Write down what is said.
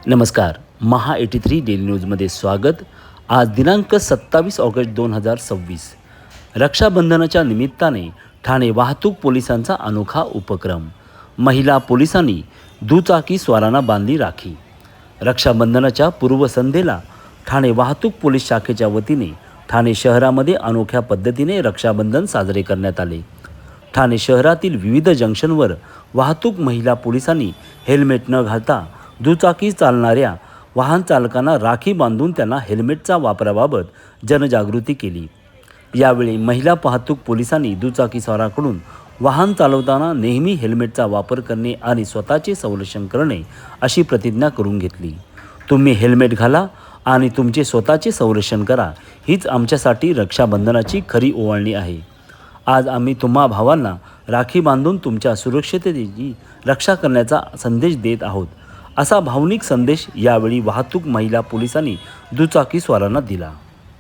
नमस्कार. महा 83 डेली न्यूजमध्ये स्वागत. आज दिनांक 27 ऑगस्ट 2026. रक्षाबंधनाच्या निमित्ताने ठाणे वाहतूक पोलिसांचा अनोखा उपक्रम. महिला पोलिसांनी दुचाकी स्वारांना बांधली राखी. रक्षाबंधनाच्या पूर्वसंध्येला ठाणे वाहतूक पोलीस शाखेच्या वतीने ठाणे शहरामध्ये अनोख्या पद्धतीने रक्षाबंधन साजरे करण्यात आले. ठाणे शहरातील विविध जंक्शनवर वाहतूक महिला पोलिसांनी हेल्मेट न घालता दुचाकी चालणाऱ्या वाहन चालकांना राखी बांधून त्यांना हेल्मेटचा वापराबाबत जनजागृती केली. यावेळी महिला वाहतूक पोलिसांनी दुचाकीस्वाराकडून वाहन चालवताना नेहमी हेल्मेटचा वापर करणे आणि स्वतःचे संरक्षण करणे अशी प्रतिज्ञा करून घेतली. तुम्ही हेल्मेट घाला आणि तुमचे स्वतःचे संरक्षण करा, हीच आमच्यासाठी रक्षाबंधनाची खरी ओवाळणी आहे. आज आम्ही तुम्हा भावांना राखी बांधून तुमच्या सुरक्षिततेची रक्षा करण्याचा संदेश देत आहोत, असा भावनिक संदेश यावेळी वाहतूक महिला पोलिसांनी दुचाकीस्वारांना दिला.